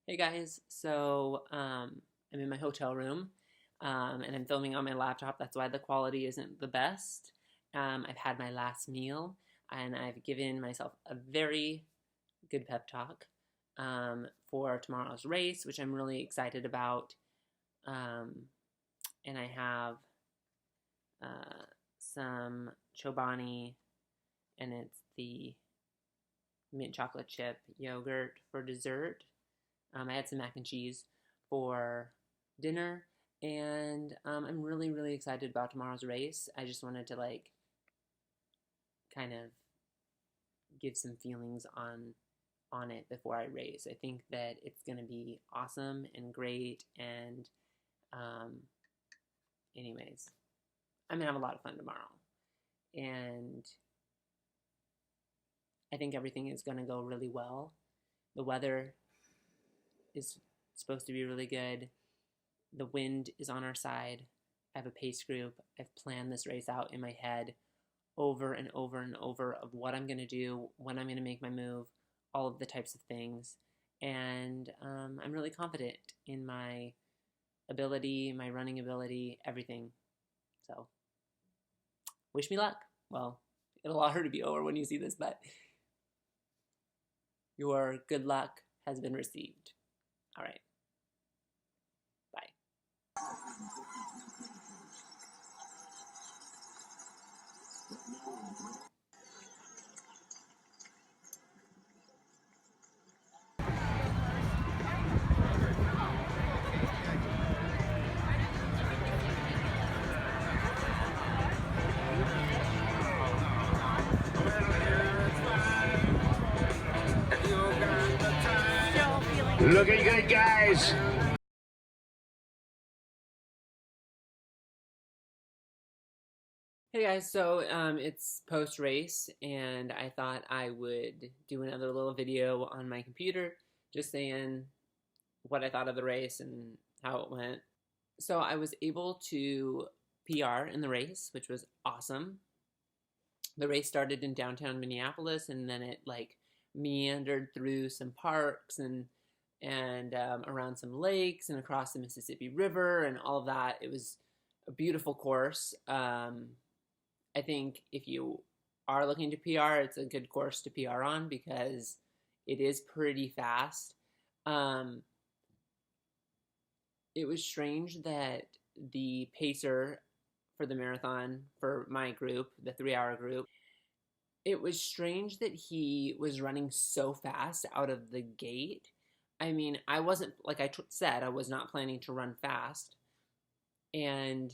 Hey guys, I'm in my hotel room and I'm filming on my laptop. That's why the quality isn't the best. I've had my last meal and I've given myself a very good pep talk for tomorrow's race, which I'm really excited about. Um, and I have uh, some Chobani, and it's the mint chocolate chip yogurt for dessert. I had some mac and cheese for dinner, and I'm really, really excited about tomorrow's race. I just wanted to kind of give some feelings on it before I race. I think that it's going to be awesome and great, and um, anyways, I'm gonna have a lot of fun tomorrow, and I think everything is going to go really well. The weather is supposed to be really good. The wind is on our side. I have a pace group. I've planned this race out in my head over and over and over of what I'm going to do, when I'm going to make my move, all of the types of things. And I'm really confident in my ability, my running ability, everything. So, wish me luck. Well, it'll already be over when you see this, but your good luck has been received. All right. Bye. Looking good, guys. Hey guys, it's post race, and I thought I would do another little video on my computer just saying what I thought of the race and how it went. So I was able to PR in the race, which was awesome. The race started in downtown Minneapolis, and then it meandered through some parks and around some lakes and across the Mississippi River and all of that. It was a beautiful course. I think if you are looking to PR, it's a good course to PR on because it is pretty fast. Um, it was strange that the pacer for the marathon for my group, the 3 hour group, it was strange that he was running so fast out of the gate. I mean, I wasn't, like I said, I was not planning to run fast. And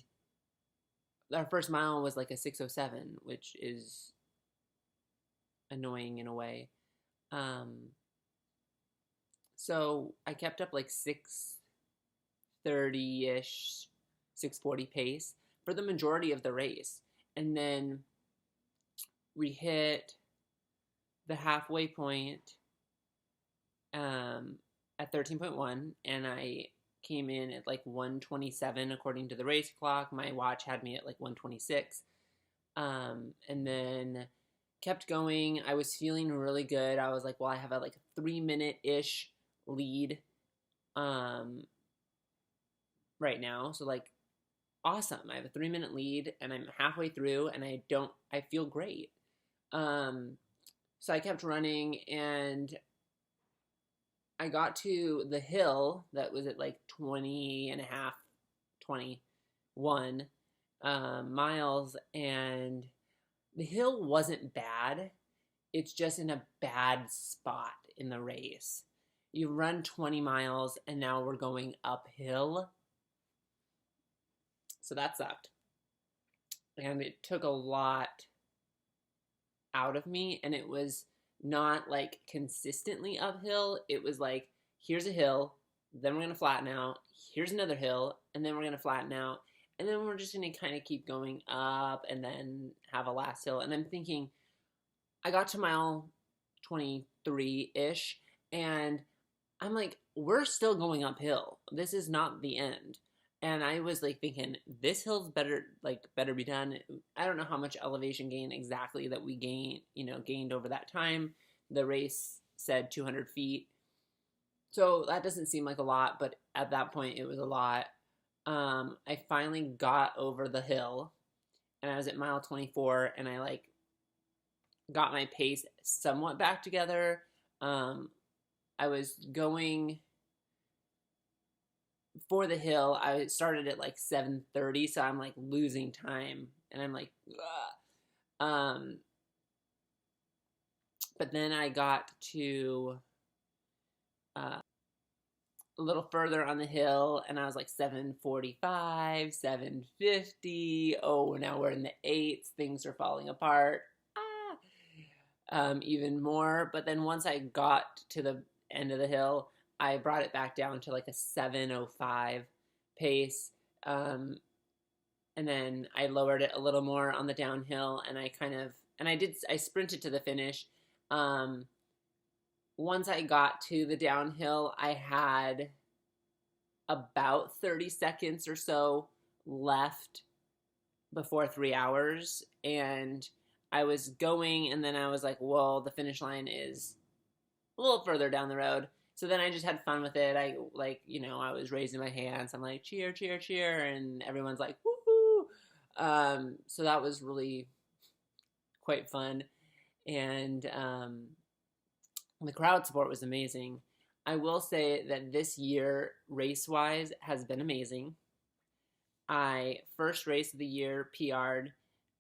our first mile was like a 6:07, which is annoying in a way. Um, so I kept up like 6:30 ish, 6:40 pace for the majority of the race. And then we hit the halfway point at 13.1, and I came in at like 127 according to the race clock. My watch had me at like 126. And then kept going. I was feeling really good. I was like, well, I have a 3 minute ish lead right now. So awesome. I have a 3 minute lead and I'm halfway through and I feel great. So I kept running and I got to the hill that was at like 20 and a half, 21 miles, and the hill wasn't bad. It's just in a bad spot in the race. You run 20 miles and now we're going uphill. So that sucked. And it took a lot out of me, and it was not like consistently uphill. It was like, here's a hill, then we're going to flatten out. Here's another hill, and then we're going to flatten out. And then we're just going to kind of keep going up and then have a last hill. And I'm thinking, I got to mile 23-ish, and I'm like, we're still going uphill. This is not the end. And I was like thinking, this hill's better be done. I don't know how much elevation gain exactly that we gained over that time. The race said 200 feet. So that doesn't seem like a lot, but at that point it was a lot. I finally got over the hill, and I was at mile 24, and I like got my pace somewhat back together. I was going for the hill. I started at like 7:30, so I'm like losing time, and I'm like, ugh. But then I got to a little further on the hill, and I was like 7:45, 7:50. Oh, now we're in the eights. Things are falling apart. Even more. But then once I got to the end of the hill, I brought it back down to like a 7:05 pace. And then I lowered it a little more on the downhill, and I sprinted to the finish. Once I got to the downhill, I had about 30 seconds or so left before 3 hours, and I was going, and then I was like, well, the finish line is a little further down the road. So then I just had fun with it. I was raising my hands. I'm like, cheer, cheer, cheer. And everyone's like, woohoo. So that was really quite fun. And the crowd support was amazing. I will say that this year, race-wise, has been amazing. I first race of the year PR'd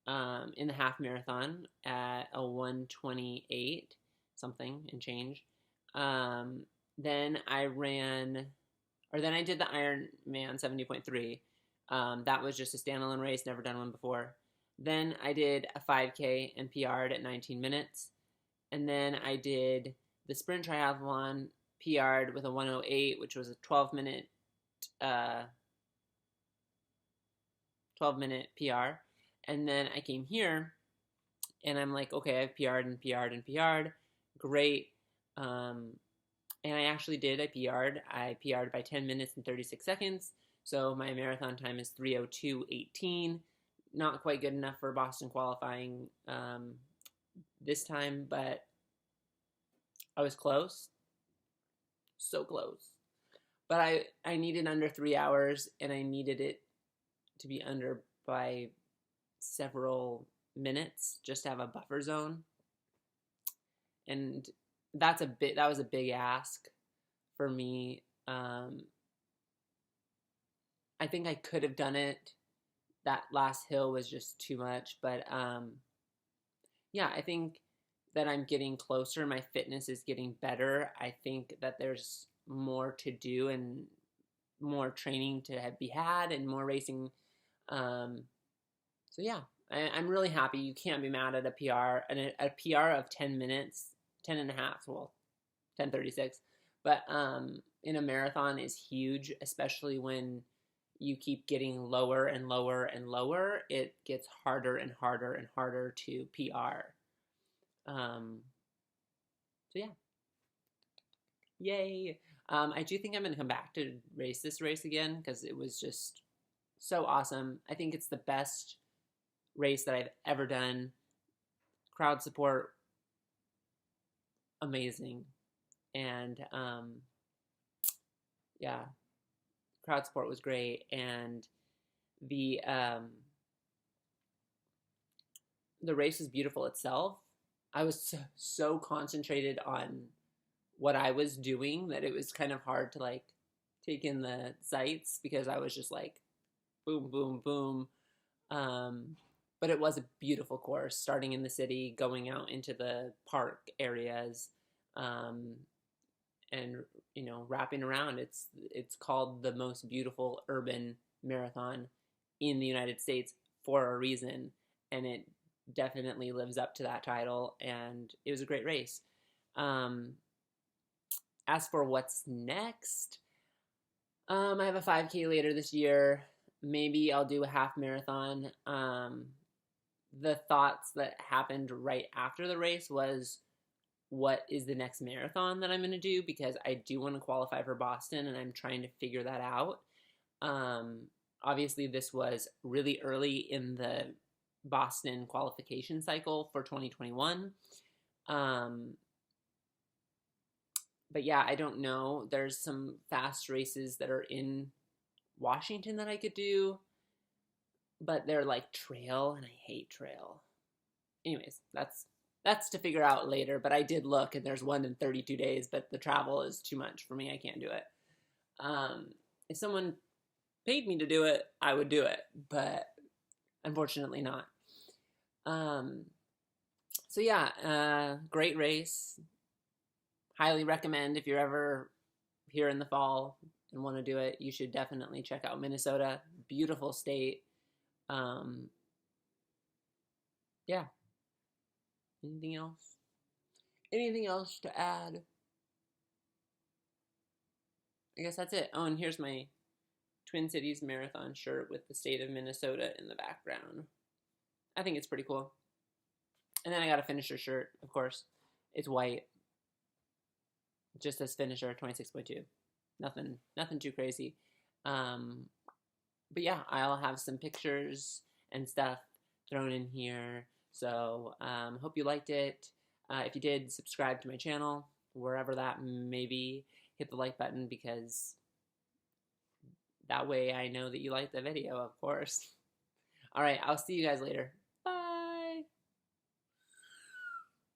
in the half marathon at a 1:28 something and change. Then I did the Ironman 70.3. That was just a standalone race, never done one before. Then I did a 5K and PR'd at 19 minutes. And then I did the sprint triathlon, PR'd with a 1:08, which was a 12-minute PR. And then I came here, and I'm like, okay, I've PR'd and PR'd and PR'd. Great. And I actually did. I PR'd by 10 minutes and 36 seconds. So my marathon time is 3:02:18. Not quite good enough for Boston qualifying this time, but I was close. So close. But I needed under 3 hours, and I needed it to be under by several minutes just to have a buffer zone. And that was a big ask for me. I think I could have done it. That last hill was just too much, but yeah, I think that I'm getting closer. My fitness is getting better. I think that there's more to do and more training to be had and more racing. So yeah, I'm really happy. You can't be mad at a PR, and a PR of 10 minutes, 10 and a half, well, 10:36. But in a marathon is huge, especially when you keep getting lower and lower and lower. It gets harder and harder and harder to PR. So yeah, yay. I do think I'm going to come back to race this race again because it was just so awesome. I think it's the best race that I've ever done. Crowd support, amazing. And yeah, crowd support was great. And the race is beautiful itself. I was so concentrated on what I was doing that it was kind of hard to like take in the sights because I was just like boom, boom, boom. But it was a beautiful course, starting in the city, going out into the park areas, and wrapping around. It's called the most beautiful urban marathon in the United States for a reason, and it definitely lives up to that title. And it was a great race. As for what's next, I have a 5K later this year. Maybe I'll do a half marathon. The thoughts that happened right after the race was, what is the next marathon that I'm going to do? Because I do want to qualify for Boston, and I'm trying to figure that out. Obviously, this was really early in the Boston qualification cycle for 2021. But yeah, I don't know. There's some fast races that are in Washington that I could do, but they're like trail, and I hate trail. Anyways, that's to figure out later. But I did look, and there's one in 32 days, but the travel is too much for me. I can't do it. If someone paid me to do it, I would do it, but unfortunately not. So yeah, great race. Highly recommend if you're ever here in the fall and want to do it. You should definitely check out Minnesota. Beautiful state. Yeah. Anything else? Anything else to add? I guess that's it. Oh, and here's my Twin Cities Marathon shirt with the state of Minnesota in the background. I think it's pretty cool. And then I got a finisher shirt, of course. It's white. It just says finisher 26.2. Nothing too crazy. But yeah, I'll have some pictures and stuff thrown in here. So hope you liked it. If you did, subscribe to my channel, wherever that may be. Hit the like button, because that way I know that you liked the video, of course. All right, I'll see you guys later.